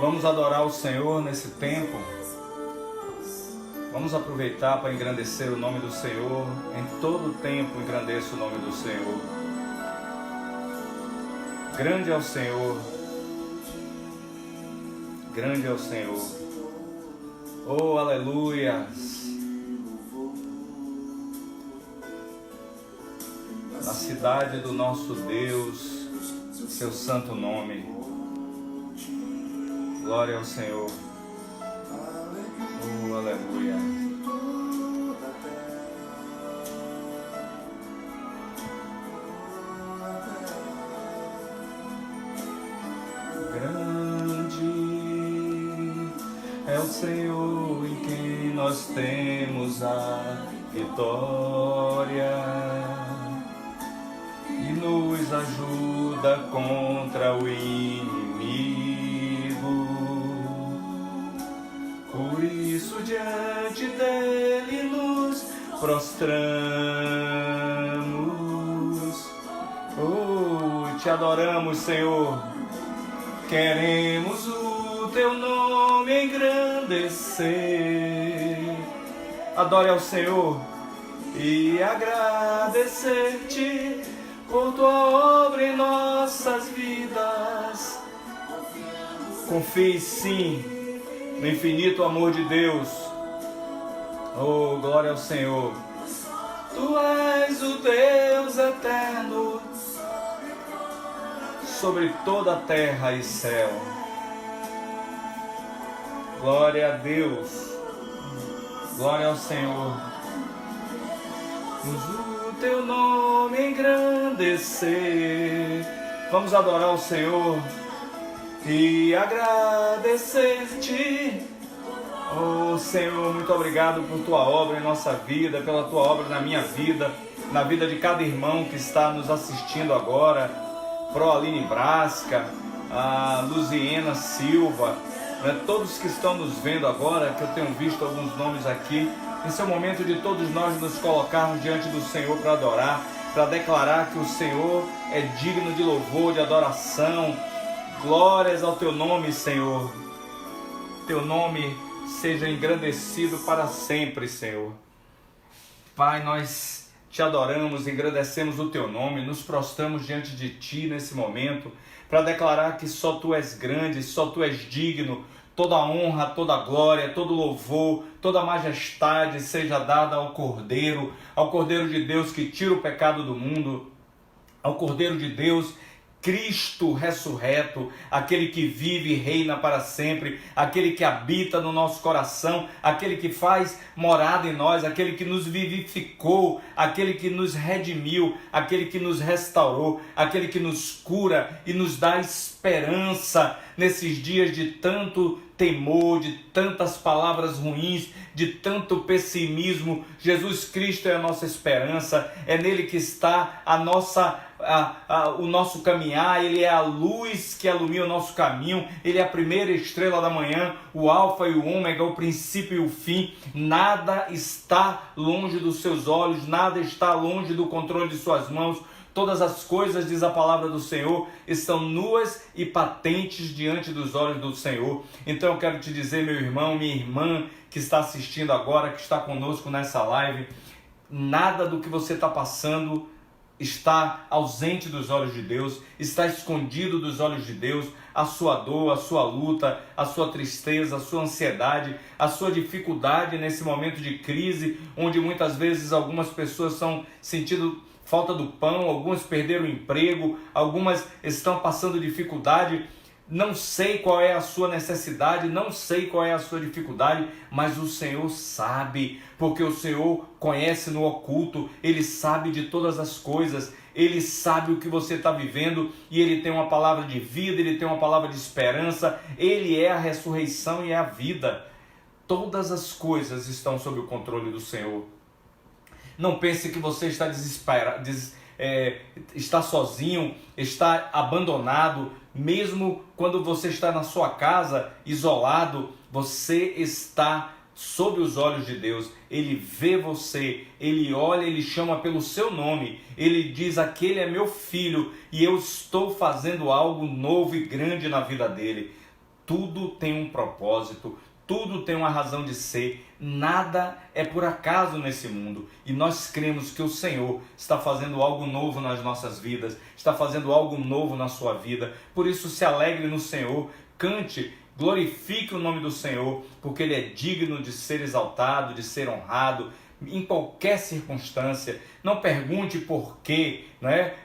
Vamos adorar o Senhor nesse tempo. Vamos aproveitar para engrandecer o nome do Senhor. Em todo tempo engrandeça o nome do Senhor. Grande é o Senhor. Grande é o Senhor. Oh, aleluias. Na cidade do nosso Deus, seu santo nome. Glória ao Senhor. Oh, aleluia. Grande é o Senhor em quem nós temos a vitória. E nos ajuda contra o inimigo. Por isso diante dele nos prostramos. Oh, te adoramos, Senhor. Queremos o teu nome engrandecer. Adore ao Senhor e agradecer-te por tua obra em nossas vidas. Confie sim no infinito amor de Deus. Oh, glória ao Senhor. Tu és o Deus eterno sobre toda a terra e céu. Glória a Deus. Glória ao Senhor. O teu nome engrandecer. Vamos adorar o Senhor e agradecer-te. Oh Senhor, muito obrigado por tua obra em nossa vida, pela tua obra na minha vida, na vida de cada irmão que está nos assistindo agora. Pro Aline Brasca, a Luziena Silva, né, todos que estão nos vendo agora, que eu tenho visto alguns nomes aqui. Esse é o momento de todos nós nos colocarmos diante do Senhor para adorar, para declarar que o Senhor é digno de louvor, de adoração. Glórias ao teu nome, Senhor. Teu nome seja engrandecido para sempre, Senhor. Pai, nós te adoramos, engrandecemos o teu nome, nos prostramos diante de ti nesse momento, para declarar que só tu és grande, só tu és digno. Toda honra, toda glória, todo louvor, toda majestade seja dada ao Cordeiro de Deus que tira o pecado do mundo, ao Cordeiro de Deus, Cristo ressurreto, aquele que vive e reina para sempre, aquele que habita no nosso coração, aquele que faz morada em nós, aquele que nos vivificou, aquele que nos redimiu, aquele que nos restaurou, aquele que nos cura e nos dá esperança nesses dias de tanto temor, de tantas palavras ruins, de tanto pessimismo. Jesus Cristo é a nossa esperança, é nele que está o nosso caminhar. Ele é a luz que ilumina o nosso caminho, ele é a primeira estrela da manhã, o alfa e o ômega, o princípio e o fim. Nada está longe dos seus olhos, nada está longe do controle de suas mãos. Todas as coisas, diz a palavra do Senhor, estão nuas e patentes diante dos olhos do Senhor. Então eu quero te dizer, meu irmão, minha irmã, que está assistindo agora, que está conosco nessa live, nada do que você está passando está ausente dos olhos de Deus, está escondido dos olhos de Deus. A sua dor, a sua luta, a sua tristeza, a sua ansiedade, a sua dificuldade nesse momento de crise, onde muitas vezes algumas pessoas estão sentindo falta do pão, algumas perderam o emprego, algumas estão passando dificuldade. Não sei qual é a sua necessidade, não sei qual é a sua dificuldade, mas o Senhor sabe, porque o Senhor conhece no oculto, Ele sabe de todas as coisas, Ele sabe o que você está vivendo e Ele tem uma palavra de vida, Ele tem uma palavra de esperança, Ele é a ressurreição e é a vida. Todas as coisas estão sob o controle do Senhor. Não pense que você está desesperado, está sozinho, está abandonado. Mesmo quando você está na sua casa, isolado, você está sob os olhos de Deus. Ele vê você, Ele olha, Ele chama pelo seu nome. Ele diz: aquele é meu filho e eu estou fazendo algo novo e grande na vida dele. Tudo tem um propósito, tudo tem uma razão de ser, nada é por acaso nesse mundo. E nós cremos que o Senhor está fazendo algo novo nas nossas vidas, está fazendo algo novo na sua vida. Por isso, se alegre no Senhor, cante, glorifique o nome do Senhor, porque Ele é digno de ser exaltado, de ser honrado, em qualquer circunstância. Não pergunte por quê,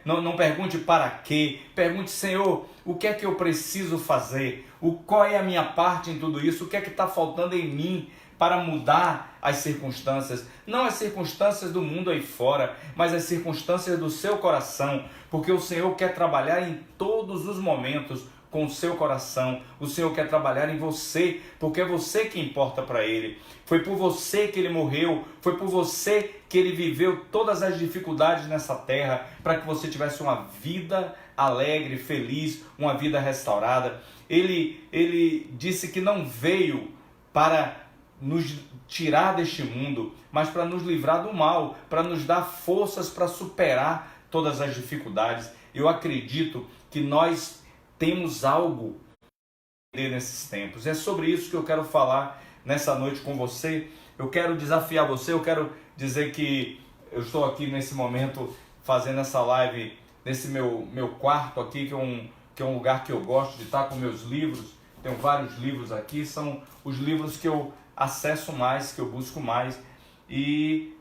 não pergunte para quê. Pergunte: Senhor, o que é que eu preciso fazer? Qual é a minha parte em tudo isso? O que é que está faltando em mim para mudar as circunstâncias? Não as circunstâncias do mundo aí fora, mas as circunstâncias do seu coração, porque o Senhor quer trabalhar em todos os momentos com o seu coração. O Senhor quer trabalhar em você, porque é você que importa para Ele. Foi por você que Ele morreu, foi por você que Ele viveu todas as dificuldades nessa terra, para que você tivesse uma vida alegre, feliz, uma vida restaurada. Ele disse que não veio para nos tirar deste mundo, mas para nos livrar do mal, para nos dar forças para superar todas as dificuldades. Eu acredito que nós temos algo nesses tempos. É sobre isso que eu quero falar nessa noite com você. Eu quero desafiar você, eu quero dizer que eu estou aqui nesse momento fazendo essa live nesse meu quarto aqui, que é um lugar que eu gosto de estar com meus livros. Tenho vários livros aqui, são os livros que eu acesso mais, que eu busco mais, e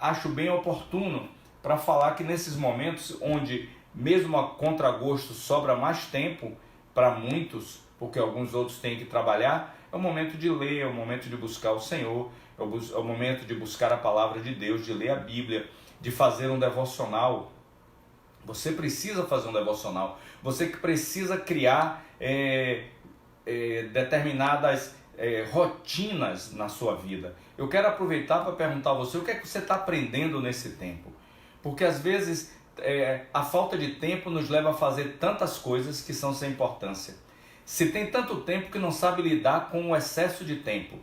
acho bem oportuno para falar que nesses momentos onde, mesmo a contragosto, sobra mais tempo para muitos, porque alguns outros têm que trabalhar, é o momento de ler, é o momento de buscar o Senhor, é o momento de buscar a palavra de Deus, de ler a Bíblia, de fazer um devocional. Você precisa fazer um devocional, você que precisa criar determinadas rotinas na sua vida. Eu quero aproveitar para perguntar a você: o que é que você está aprendendo nesse tempo? Porque às vezes a falta de tempo nos leva a fazer tantas coisas que são sem importância. Se tem tanto tempo que não sabe lidar com o excesso de tempo,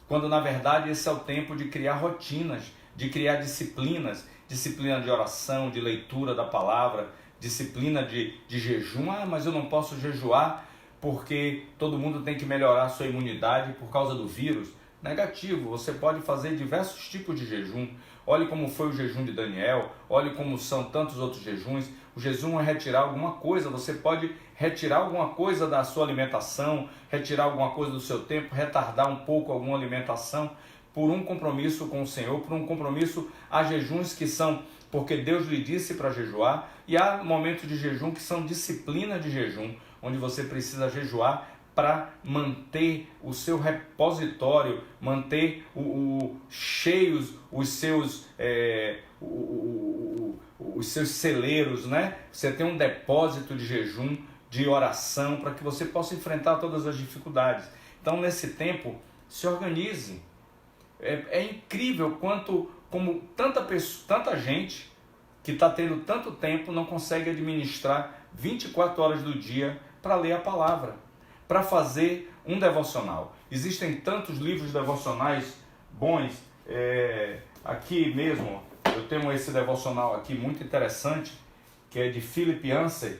quando na verdade esse é o tempo de criar rotinas, de criar disciplinas, disciplina de oração, de leitura da palavra, disciplina de jejum. Mas eu não posso jejuar porque todo mundo tem que melhorar a sua imunidade por causa do vírus. Negativo, você pode fazer diversos tipos de jejum. Olhe como foi o jejum de Daniel, olhe como são tantos outros jejuns. O jejum é retirar alguma coisa, você pode retirar alguma coisa da sua alimentação, retirar alguma coisa do seu tempo, retardar um pouco alguma alimentação, por um compromisso com o Senhor, por um compromisso. Há jejuns que são porque Deus lhe disse para jejuar, e há momentos de jejum que são disciplina de jejum, onde você precisa jejuar para manter o seu repositório, manter cheios os seus celeiros, né? Você tem um depósito de jejum, de oração, para que você possa enfrentar todas as dificuldades. Então, nesse tempo, se organize. É incrível como tanta gente que está tendo tanto tempo não consegue administrar 24 horas do dia para ler a palavra, para fazer um devocional. Existem tantos livros devocionais bons. Aqui mesmo eu tenho esse devocional aqui muito interessante, que é de Philip Yancey,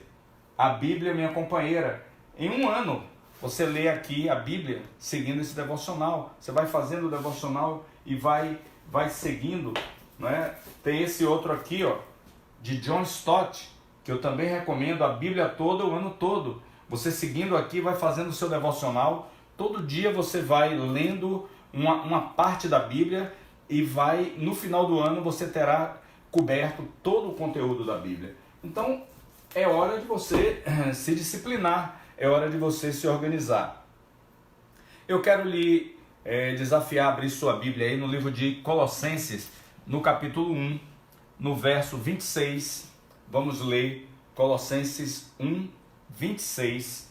A Bíblia Minha Companheira. Em um ano você lê aqui a Bíblia seguindo esse devocional. Você vai fazendo o devocional e vai seguindo, né? Tem esse outro aqui, de John Stott, que eu também recomendo, a Bíblia toda, o ano todo. Você seguindo aqui, vai fazendo o seu devocional. Todo dia você vai lendo uma parte da Bíblia e no final do ano você terá coberto todo o conteúdo da Bíblia. Então é hora de você se disciplinar, é hora de você se organizar. Eu quero lhe desafiar a abrir sua Bíblia aí no livro de Colossenses, no capítulo 1, no verso 26. Vamos ler Colossenses 1, 26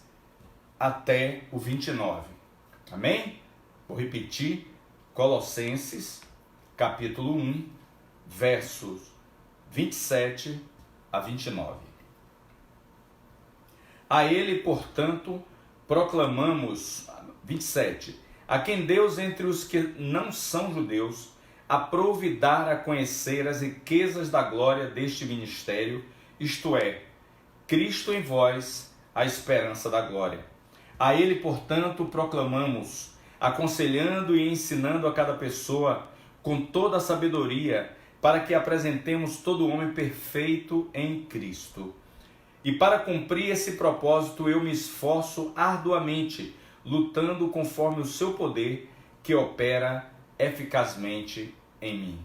até o 29. Amém? Vou repetir. Colossenses, capítulo 1, versos 27 a 29. A ele, portanto, proclamamos, 27, a quem Deus entre os que não são judeus aprouve dar a conhecer as riquezas da glória deste ministério, isto é, Cristo em vós, a esperança da glória, A ele, portanto, proclamamos, aconselhando e ensinando a cada pessoa com toda a sabedoria, para que apresentemos todo homem perfeito em Cristo. E para cumprir esse propósito eu me esforço arduamente, lutando conforme o seu poder, que opera eficazmente em mim.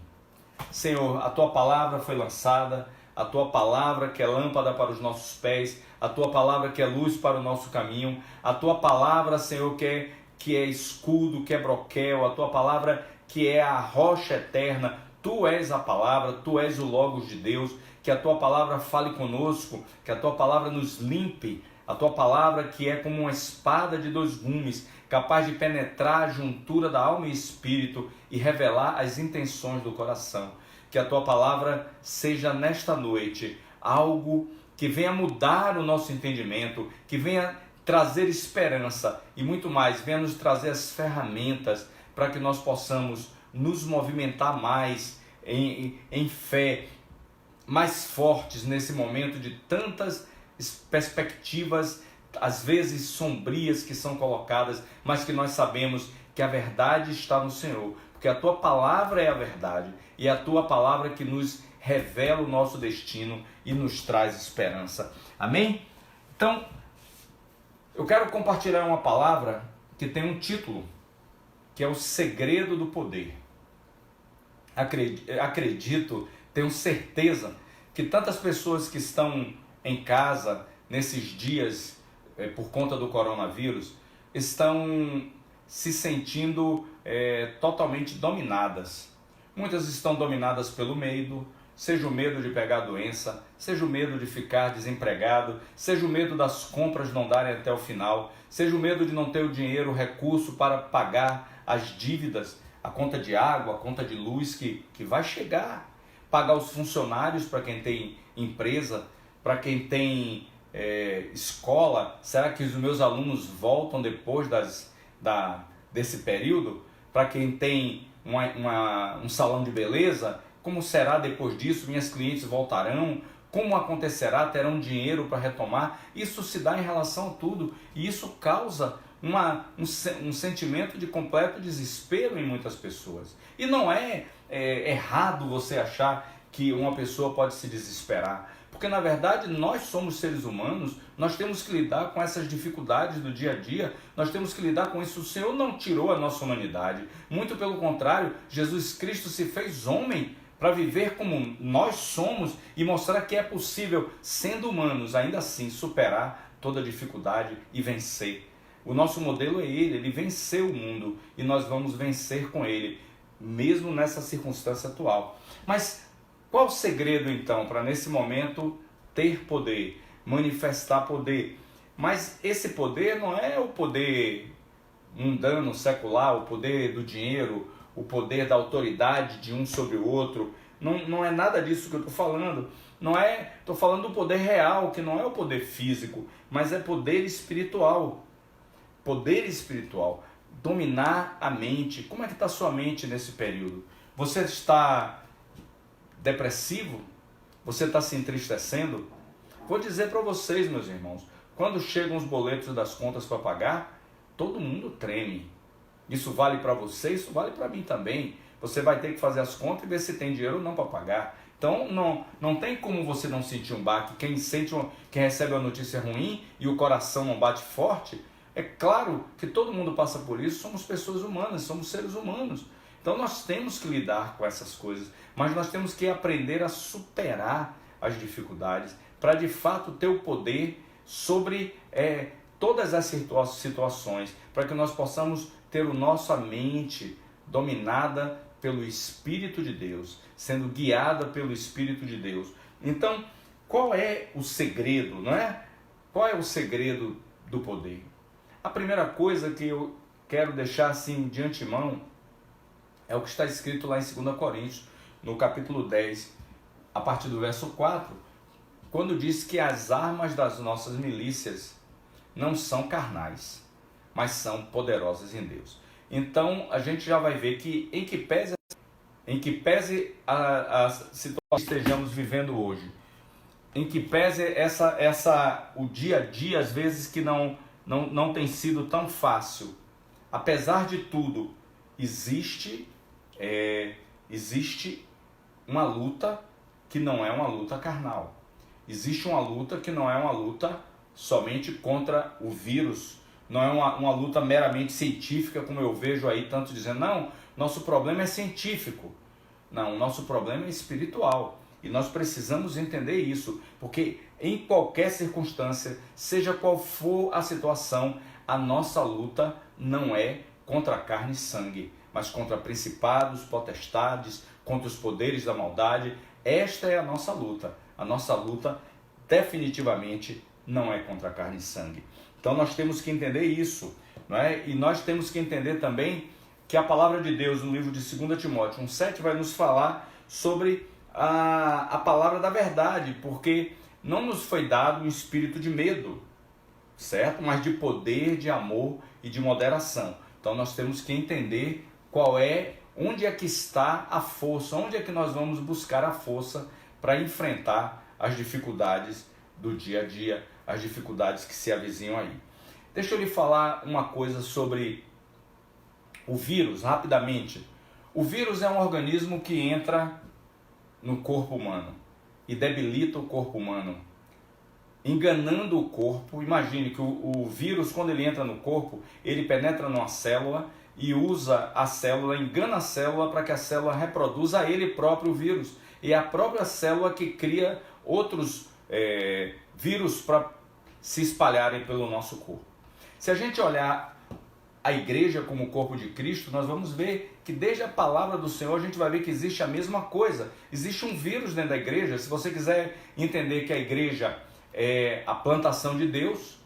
Senhor, a tua palavra foi lançada, a tua palavra que é lâmpada para os nossos pés, a tua palavra que é luz para o nosso caminho, a tua palavra, Senhor, que é escudo, que é broquel, a tua palavra que é a rocha eterna. Tu és a palavra, tu és o Logos de Deus, que a tua palavra fale conosco, que a tua palavra nos limpe, a tua palavra que é como uma espada de dois gumes, capaz de penetrar a juntura da alma e espírito e revelar as intenções do coração. Que a tua palavra seja nesta noite algo que venha mudar o nosso entendimento, que venha trazer esperança e muito mais, venha nos trazer as ferramentas para que nós possamos nos movimentar mais em fé, mais fortes nesse momento de tantas perspectivas, às vezes sombrias, que são colocadas, mas que nós sabemos que a verdade está no Senhor, porque a tua palavra é a verdade e é a tua palavra que nos revela o nosso destino e nos traz esperança. Amém? Então, eu quero compartilhar uma palavra que tem um título, que é o segredo do poder. Acredito, tenho certeza que tantas pessoas que estão em casa nesses dias por conta do coronavírus estão se sentindo totalmente dominadas. Muitas estão dominadas pelo medo, seja o medo de pegar a doença, seja o medo de ficar desempregado, seja o medo das compras não darem até o final, seja o medo de não ter o dinheiro, o recurso para pagar as dívidas, a conta de água, a conta de luz que vai chegar, pagar os funcionários para quem tem empresa, para quem tem escola. Será que os meus alunos voltam depois desse período? Para quem tem um salão de beleza, como será depois disso? Minhas clientes voltarão? Como acontecerá? Terão dinheiro para retomar? Isso se dá em relação a tudo e isso causa um sentimento de completo desespero em muitas pessoas. E não é errado você achar que uma pessoa pode se desesperar, porque na verdade nós somos seres humanos, nós temos que lidar com essas dificuldades do dia a dia, nós temos que lidar com isso. O Senhor não tirou a nossa humanidade, muito pelo contrário, Jesus Cristo se fez homem para viver como nós somos e mostrar que é possível, sendo humanos, ainda assim superar toda dificuldade e vencer. O nosso modelo é ele venceu o mundo e nós vamos vencer com ele, mesmo nessa circunstância atual. Mas qual o segredo então para nesse momento ter poder, manifestar poder? Mas esse poder não é o poder mundano, secular, o poder do dinheiro, o poder da autoridade de um sobre o outro. Não é nada disso que eu estou falando. Estou falando do poder real, que não é o poder físico, mas é poder espiritual. Poder espiritual, dominar a mente. Como é que está a sua mente nesse período? Você está depressivo? Você está se entristecendo? Vou dizer para vocês, meus irmãos, quando chegam os boletos das contas para pagar, todo mundo treme. Isso vale para você, isso vale para mim também. Você vai ter que fazer as contas e ver se tem dinheiro ou não para pagar. Então não tem como você não sentir um baque. Quem recebe uma notícia ruim e o coração não bate forte, é claro que todo mundo passa por isso, somos pessoas humanas, somos seres humanos. Então nós temos que lidar com essas coisas, mas nós temos que aprender a superar as dificuldades para de fato ter o poder sobre todas as situações, para que nós possamos ter a nossa mente dominada pelo Espírito de Deus, sendo guiada pelo Espírito de Deus. Então, qual é o segredo, não é? Qual é o segredo do poder? A primeira coisa que eu quero deixar assim de antemão é o que está escrito lá em 2 Coríntios, no capítulo 10, a partir do verso 4, quando diz que as armas das nossas milícias não são carnais, mas são poderosas em Deus. Então a gente já vai ver que em que pese a situação que estejamos vivendo hoje, em que pese o dia a dia, às vezes que não não tem sido tão fácil. Apesar de tudo, existe uma luta que não é uma luta carnal. Existe uma luta que não é uma luta somente contra o vírus, não é uma luta meramente científica, como eu vejo aí tanto dizendo, não, nosso problema é científico. Não, nosso problema é espiritual. E nós precisamos entender isso, porque em qualquer circunstância, seja qual for a situação, a nossa luta não é contra carne e sangue, mas contra principados, potestades, contra os poderes da maldade. Esta é a nossa luta. A nossa luta definitivamente não é contra carne e sangue. Então nós temos que entender isso, não é? E nós temos que entender também que a palavra de Deus no livro de 2 Timóteo 1,7 vai nos falar sobre a palavra da verdade, porque não nos foi dado um espírito de medo, certo? Mas de poder, de amor e de moderação. Então nós temos que entender onde é que está a força, onde é que nós vamos buscar a força para enfrentar as dificuldades do dia a dia, as dificuldades que se avizinham aí. Deixa eu lhe falar uma coisa sobre o vírus, rapidamente. O vírus é um organismo que entra no corpo humano e debilita o corpo humano, enganando o corpo. Imagine que o vírus, quando ele entra no corpo, ele penetra numa célula e usa a célula, engana a célula para que a célula reproduza a ele próprio o vírus. E é a própria célula que cria outros vírus para se espalharem pelo nosso corpo. Se a gente olhar a igreja como o corpo de Cristo, nós vamos ver que desde a palavra do Senhor a gente vai ver que existe a mesma coisa. Existe um vírus dentro da igreja. Se você quiser entender que a igreja é a plantação de Deus,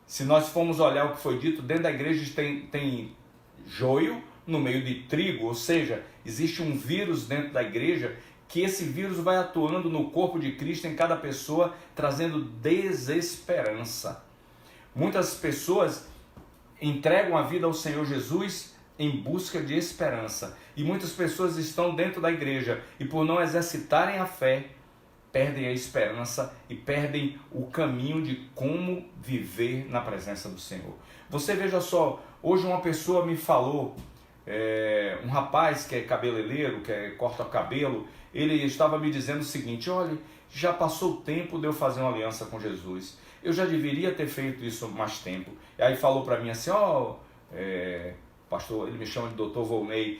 se nós formos olhar o que foi dito, dentro da igreja tem joio no meio de trigo, ou seja, existe um vírus dentro da igreja, que esse vírus vai atuando no corpo de Cristo, em cada pessoa, trazendo desesperança. Muitas pessoas entregam a vida ao Senhor Jesus em busca de esperança. E muitas pessoas estão dentro da igreja e, por não exercitarem a fé, perdem a esperança e perdem o caminho de como viver na presença do Senhor. Você veja só, hoje uma pessoa me falou, um rapaz que é cabeleireiro, corta cabelo, ele estava me dizendo o seguinte: olha, já passou o tempo de eu fazer uma aliança com Jesus, eu já deveria ter feito isso mais tempo. E aí falou para mim assim: pastor, ele me chama de Dr. Volney,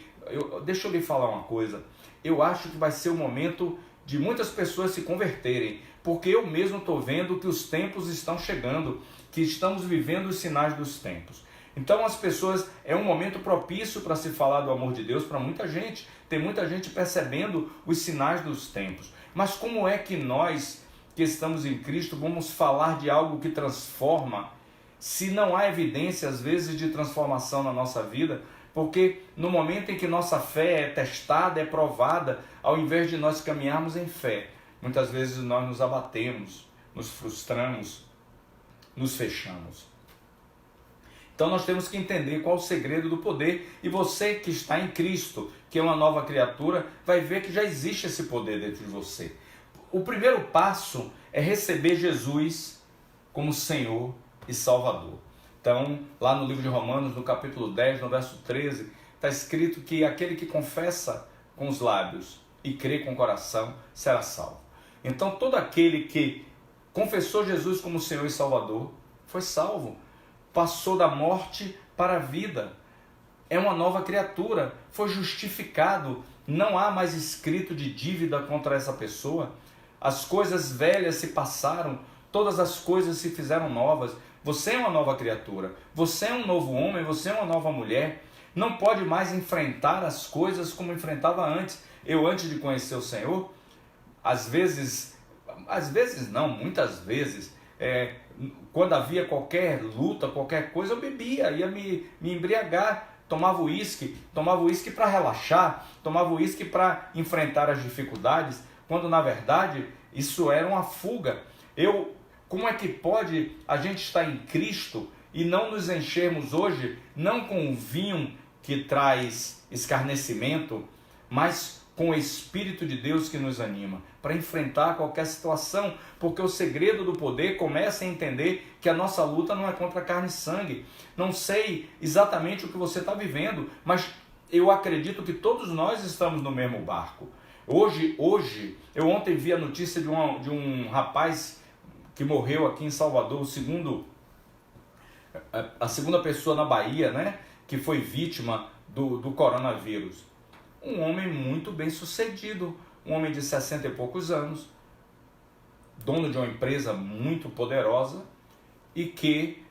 deixa eu lhe falar uma coisa, eu acho que vai ser o momento de muitas pessoas se converterem, porque eu mesmo estou vendo que os tempos estão chegando, que estamos vivendo os sinais dos tempos. Então as pessoas, é um momento propício para se falar do amor de Deus para muita gente. Tem muita gente percebendo os sinais dos tempos. Mas como é que nós, que estamos em Cristo, vamos falar de algo que transforma, se não há evidência às vezes de transformação na nossa vida? Porque no momento em que nossa fé é testada, é provada, ao invés de nós caminharmos em fé, muitas vezes nós nos abatemos, nos frustramos, nos fechamos. Então nós temos que entender qual o segredo do poder, e você que está em Cristo, que é uma nova criatura, vai ver que já existe esse poder dentro de você. O primeiro passo é receber Jesus como Senhor e Salvador. Então, lá no livro de Romanos, no capítulo 10, no verso 13, está escrito que aquele que confessa com os lábios e crê com o coração será salvo. Então, todo aquele que confessou Jesus como Senhor e Salvador foi salvo. Passou da morte para a vida, é uma nova criatura, foi justificado, não há mais escrito de dívida contra essa pessoa, as coisas velhas se passaram, todas as coisas se fizeram novas. Você é uma nova criatura, você é um novo homem, você é uma nova mulher, não pode mais enfrentar as coisas como enfrentava antes. Eu, antes de conhecer o Senhor, muitas vezes, quando havia qualquer luta, qualquer coisa, eu bebia, ia me embriagar, tomava uísque para relaxar, tomava uísque para enfrentar as dificuldades, quando na verdade isso era uma fuga. Como é que pode a gente estar em Cristo e não nos enchermos hoje, não com o vinho que traz escarnecimento, mas com o Espírito de Deus que nos anima, para enfrentar qualquer situação, porque o segredo do poder começa a entender que a nossa luta não é contra carne e sangue. Não sei exatamente o que você está vivendo, mas eu acredito que todos nós estamos no mesmo barco. Hoje, eu ontem vi a notícia de um rapaz que morreu aqui em Salvador, a segunda pessoa na Bahia, né, que foi vítima do coronavírus. Um homem muito bem sucedido, um homem de 60 e poucos anos, dono de uma empresa muito poderosa e que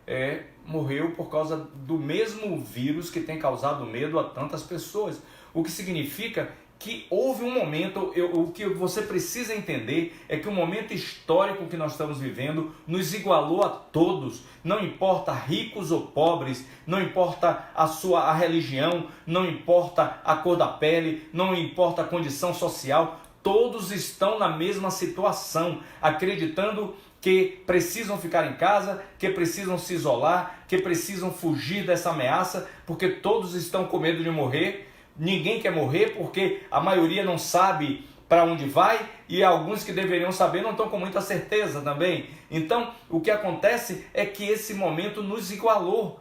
morreu por causa do mesmo vírus que tem causado medo a tantas pessoas. O que significa que houve um momento, o que você precisa entender é que o momento histórico que nós estamos vivendo nos igualou a todos, não importa ricos ou pobres, não importa a religião, não importa a cor da pele, não importa a condição social, todos estão na mesma situação, acreditando que precisam ficar em casa, que precisam se isolar, que precisam fugir dessa ameaça, porque todos estão com medo de morrer. Ninguém quer morrer porque a maioria não sabe para onde vai e alguns que deveriam saber não estão com muita certeza também. Então, o que acontece é que esse momento nos igualou.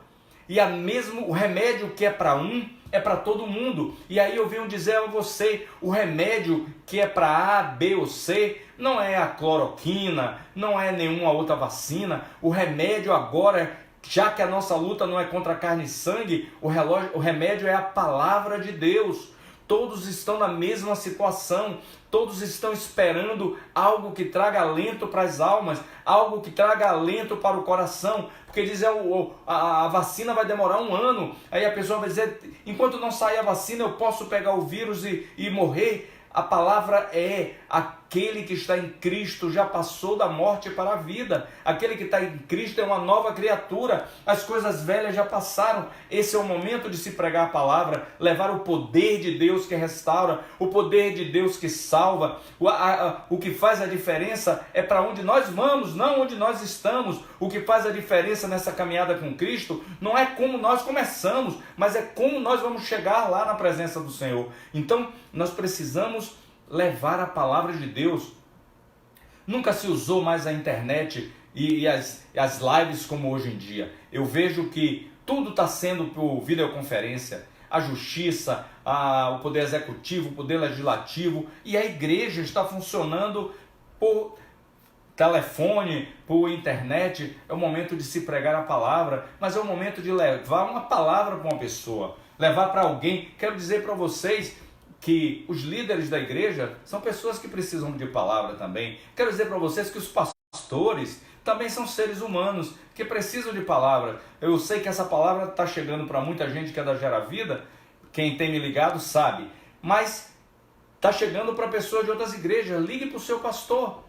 E o remédio que é para um é para todo mundo. E aí eu venho dizer a você, o remédio que é para A, B ou C não é a cloroquina, não é nenhuma outra vacina. O remédio agora, já que a nossa luta não é contra carne e sangue, o remédio é a palavra de Deus. Todos estão na mesma situação, todos estão esperando algo que traga alento para as almas, algo que traga alento para o coração, porque diz a vacina vai demorar 1 ano, aí a pessoa vai dizer, enquanto não sair a vacina eu posso pegar o vírus e morrer. A palavra é: aquele que está em Cristo já passou da morte para a vida. Aquele que está em Cristo é uma nova criatura. As coisas velhas já passaram. Esse é o momento de se pregar a palavra, levar o poder de Deus que restaura, o poder de Deus que salva. O que faz a diferença é para onde nós vamos, não onde nós estamos. O que faz a diferença nessa caminhada com Cristo não é como nós começamos, mas é como nós vamos chegar lá na presença do Senhor. Então, nós precisamos levar a palavra de Deus. Nunca se usou mais a internet e as lives como hoje em dia. Eu vejo que tudo está sendo por videoconferência. A justiça, o poder executivo, o poder legislativo, e a igreja está funcionando por telefone, por internet. É o momento de se pregar a palavra, mas é o momento de levar uma palavra para uma pessoa, levar para alguém. Quero dizer para vocês que os líderes da igreja são pessoas que precisam de palavra também. Quero dizer para vocês que os pastores também são seres humanos que precisam de palavra. Eu sei que essa palavra está chegando para muita gente que é da Gera Vida, quem tem me ligado sabe, mas está chegando para pessoas de outras igrejas. Ligue para o seu pastor,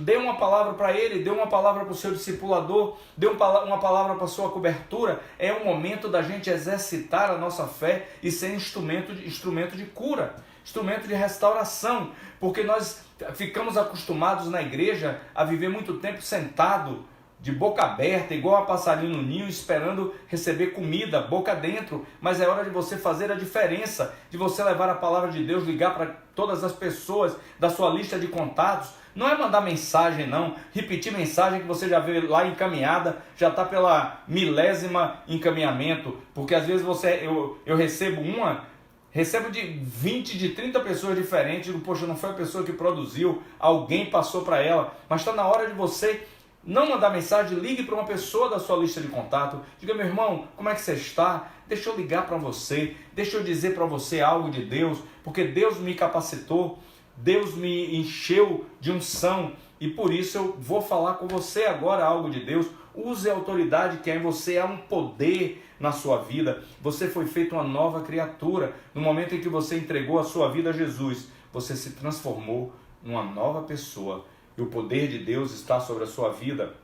dê uma palavra para ele, dê uma palavra para o seu discipulador, dê uma palavra para a sua cobertura. É o momento da gente exercitar a nossa fé e ser instrumento de cura, instrumento de restauração, porque nós ficamos acostumados na igreja a viver muito tempo sentado, de boca aberta, igual a passarinho no ninho, esperando receber comida, boca dentro. Mas é hora de você fazer a diferença, de você levar a palavra de Deus, ligar para todas as pessoas da sua lista de contatos. Não é mandar mensagem não, repetir mensagem que você já vê lá encaminhada, já está pela 1000ª encaminhamento, porque às vezes eu recebo de 20, de 30 pessoas diferentes, poxa, não foi a pessoa que produziu, alguém passou para ela, mas está na hora de você não mandar mensagem, ligue para uma pessoa da sua lista de contato, diga: meu irmão, como é que você está? Deixa eu ligar para você, deixa eu dizer para você algo de Deus, porque Deus me capacitou, Deus me encheu de unção e por isso eu vou falar com você agora algo de Deus. Use a autoridade que é em você, há um poder na sua vida. Você foi feito uma nova criatura. No momento em que você entregou a sua vida a Jesus, você se transformou numa nova pessoa e o poder de Deus está sobre a sua vida.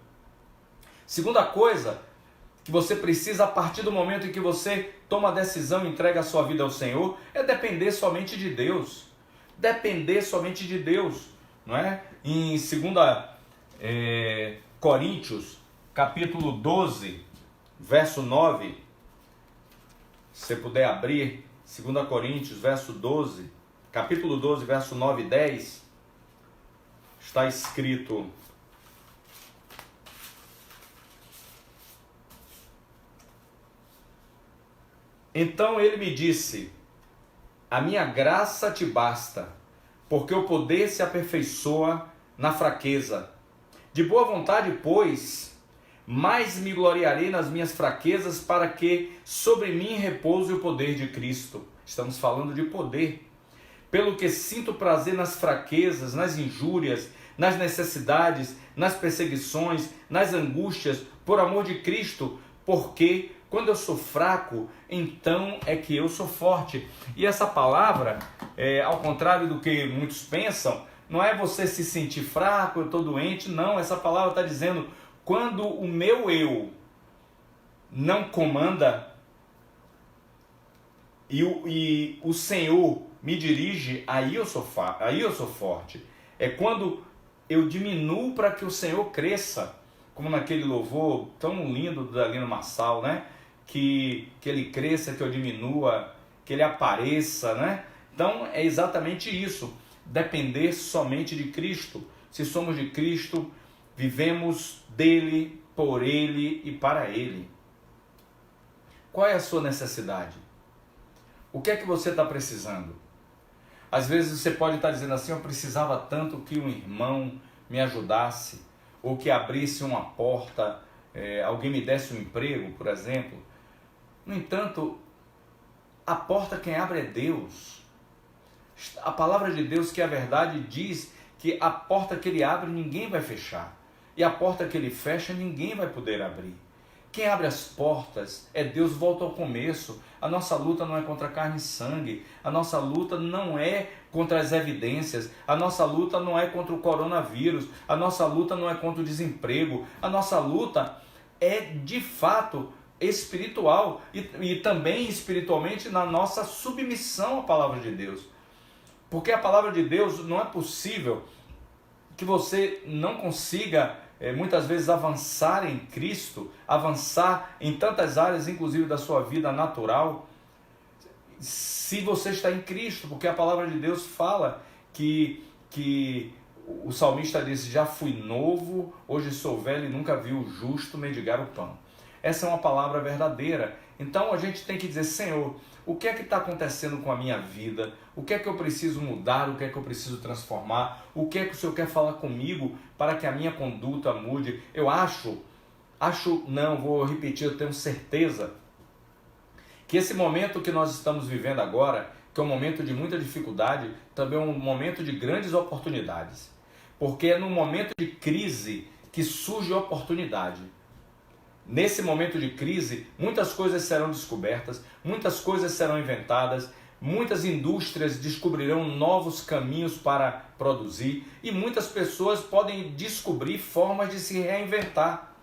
Segunda coisa que você precisa, a partir do momento em que você toma a decisão e entrega a sua vida ao Senhor, é depender somente de Deus. Depender somente de Deus, não é? Em 2 Coríntios, capítulo 12, verso 9, se você puder abrir, 2 Coríntios, verso 12, capítulo 12, verso 9 e 10, está escrito: então ele me disse, a minha graça te basta, porque o poder se aperfeiçoa na fraqueza. De boa vontade, pois, mais me gloriarei nas minhas fraquezas, para que sobre mim repouse o poder de Cristo. Estamos falando de poder. Pelo que sinto prazer nas fraquezas, nas injúrias, nas necessidades, nas perseguições, nas angústias, por amor de Cristo, porque quando eu sou fraco, então é que eu sou forte. E essa palavra, ao contrário do que muitos pensam, não é você se sentir fraco, eu estou doente, não. Essa palavra está dizendo, quando o meu eu não comanda e o Senhor me dirige, aí eu sou forte. É quando eu diminuo para que o Senhor cresça, como naquele louvor tão lindo da Lina Marçal, né? Que ele cresça, que eu diminua, que ele apareça, né? Então é exatamente isso, depender somente de Cristo. Se somos de Cristo, vivemos dele, por ele e para ele. Qual é a sua necessidade? O que é que você está precisando? Às vezes você pode estar dizendo assim, eu precisava tanto que um irmão me ajudasse, ou que abrisse uma porta, alguém me desse um emprego, por exemplo. No entanto, a porta quem abre é Deus. A palavra de Deus, que é a verdade, diz que a porta que ele abre ninguém vai fechar. E a porta que ele fecha ninguém vai poder abrir. Quem abre as portas é Deus. Volta ao começo. A nossa luta não é contra carne e sangue. A nossa luta não é contra as evidências. A nossa luta não é contra o coronavírus. A nossa luta não é contra o desemprego. A nossa luta é de fato espiritual e também espiritualmente na nossa submissão à palavra de Deus. Porque a palavra de Deus, não é possível que você não consiga muitas vezes avançar em Cristo, avançar em tantas áreas, inclusive da sua vida natural, se você está em Cristo, porque a palavra de Deus fala que o salmista disse, já fui novo, hoje sou velho e nunca vi o justo mendigar o pão. Essa é uma palavra verdadeira. Então a gente tem que dizer, Senhor, o que é que está acontecendo com a minha vida? O que é que eu preciso mudar? O que é que eu preciso transformar? O que é que o Senhor quer falar comigo para que a minha conduta mude? Eu vou repetir, eu tenho certeza que esse momento que nós estamos vivendo agora, que é um momento de muita dificuldade, também é um momento de grandes oportunidades. Porque é no momento de crise que surge oportunidade. Nesse momento de crise, muitas coisas serão descobertas, muitas coisas serão inventadas, muitas indústrias descobrirão novos caminhos para produzir e muitas pessoas podem descobrir formas de se reinventar,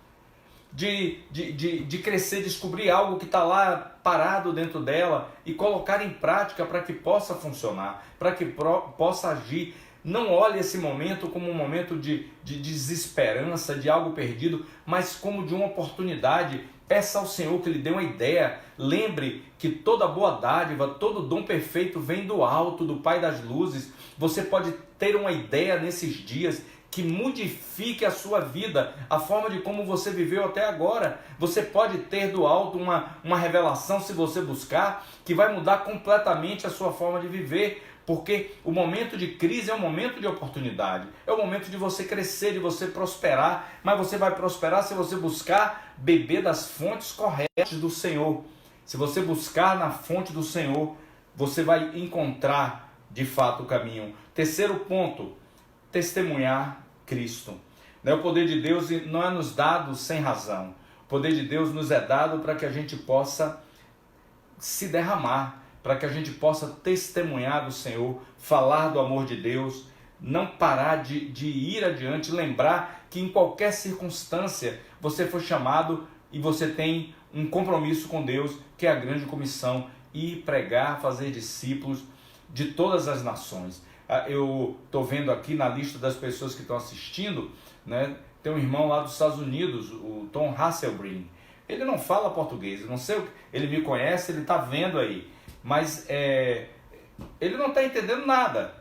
de crescer, descobrir algo que está lá parado dentro dela e colocar em prática para que possa funcionar, para que possa agir. Não olhe esse momento como um momento de desesperança, de algo perdido, mas como de uma oportunidade. Peça ao Senhor que lhe dê uma ideia. Lembre que toda boa dádiva, todo dom perfeito vem do alto, do Pai das luzes. Você pode ter uma ideia nesses dias que modifique a sua vida, a forma de como você viveu até agora. Você pode ter do alto uma revelação, se você buscar, que vai mudar completamente a sua forma de viver. Porque o momento de crise é um momento de oportunidade, é o momento de você crescer, de você prosperar, mas você vai prosperar se você buscar beber das fontes corretas do Senhor. Se você buscar na fonte do Senhor, você vai encontrar de fato o caminho. Terceiro ponto, testemunhar Cristo. O poder de Deus não é nos dado sem razão. O poder de Deus nos é dado para que a gente possa se derramar, para que a gente possa testemunhar do Senhor, falar do amor de Deus, não parar de ir adiante, lembrar que em qualquer circunstância você foi chamado e você tem um compromisso com Deus, que é a grande comissão, ir pregar, fazer discípulos de todas as nações. Eu estou vendo aqui na lista das pessoas que estão assistindo, né, tem um irmão lá dos Estados Unidos, o Tom Hasselbring. Ele não fala português, não sei, ele me conhece, ele está vendo aí. Mas Ele não está entendendo nada.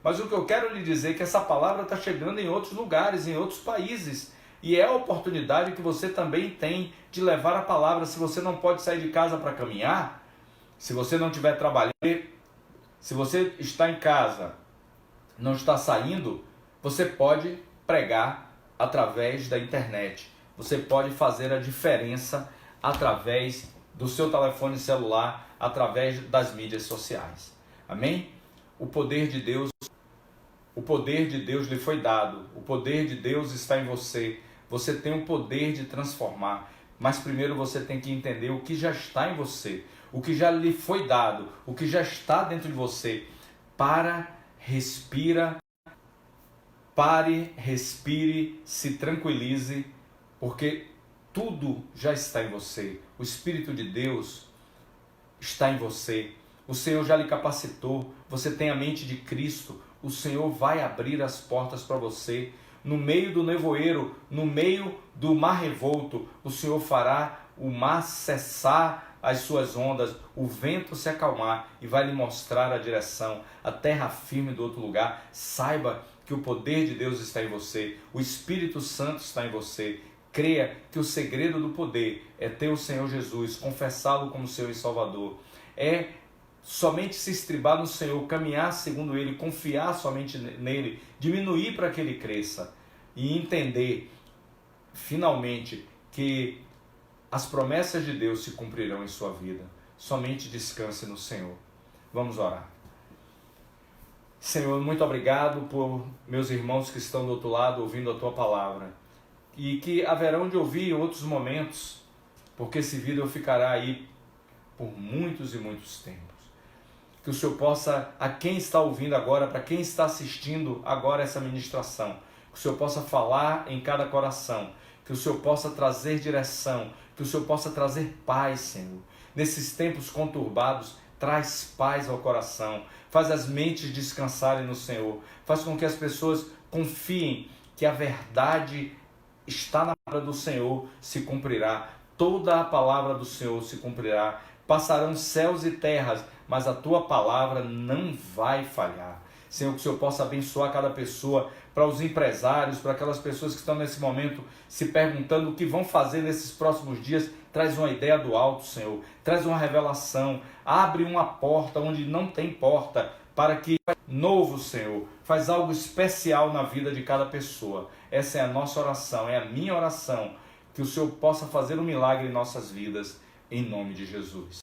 Mas o que eu quero lhe dizer é que essa palavra está chegando em outros lugares, em outros países. E é a oportunidade que você também tem de levar a palavra. Se você não pode sair de casa para caminhar, se você não estiver trabalhando, se você está em casa, não está saindo, você pode pregar através da internet. Você pode fazer a diferença através do seu telefone celular, através das mídias sociais. Amém? O poder de Deus lhe foi dado. O poder de Deus está em você. Você tem o poder de transformar. Mas primeiro você tem que entender o que já está em você, o que já lhe foi dado, o que já está dentro de você. Pare, respire, se tranquilize, porque tudo já está em você. O Espírito de Deus está em você. O Senhor já lhe capacitou. Você tem a mente de Cristo. O Senhor vai abrir as portas para você. No meio do nevoeiro, no meio do mar revolto, o Senhor fará o mar cessar as suas ondas, o vento se acalmar e vai lhe mostrar a direção, a terra firme do outro lugar. Saiba que o poder de Deus está em você, o Espírito Santo está em você. Creia que o segredo do poder é ter o Senhor Jesus, confessá-lo como Senhor e Salvador. É somente se estribar no Senhor, caminhar segundo Ele, confiar somente nele, diminuir para que Ele cresça e entender finalmente que as promessas de Deus se cumprirão em sua vida. Somente descanse no Senhor. Vamos orar. Senhor, muito obrigado por meus irmãos que estão do outro lado ouvindo a Tua palavra e que haverão de ouvir em outros momentos, porque esse vídeo ficará aí por muitos e muitos tempos. Que o Senhor possa, a quem está ouvindo agora, para quem está assistindo agora essa ministração, que o Senhor possa falar em cada coração, que o Senhor possa trazer direção, que o Senhor possa trazer paz, Senhor. Nesses tempos conturbados, traz paz ao coração, faz as mentes descansarem no Senhor, faz com que as pessoas confiem que a verdade está na palavra do Senhor, se cumprirá, toda a palavra do Senhor se cumprirá, passarão céus e terras, mas a Tua palavra não vai falhar. Senhor, que o Senhor possa abençoar cada pessoa, para os empresários, para aquelas pessoas que estão nesse momento se perguntando o que vão fazer nesses próximos dias. Traz uma ideia do alto, Senhor, traz uma revelação, abre uma porta onde não tem porta, para que novo, Senhor, faz algo especial na vida de cada pessoa. Essa é a nossa oração, é a minha oração, que o Senhor possa fazer um milagre em nossas vidas, em nome de Jesus.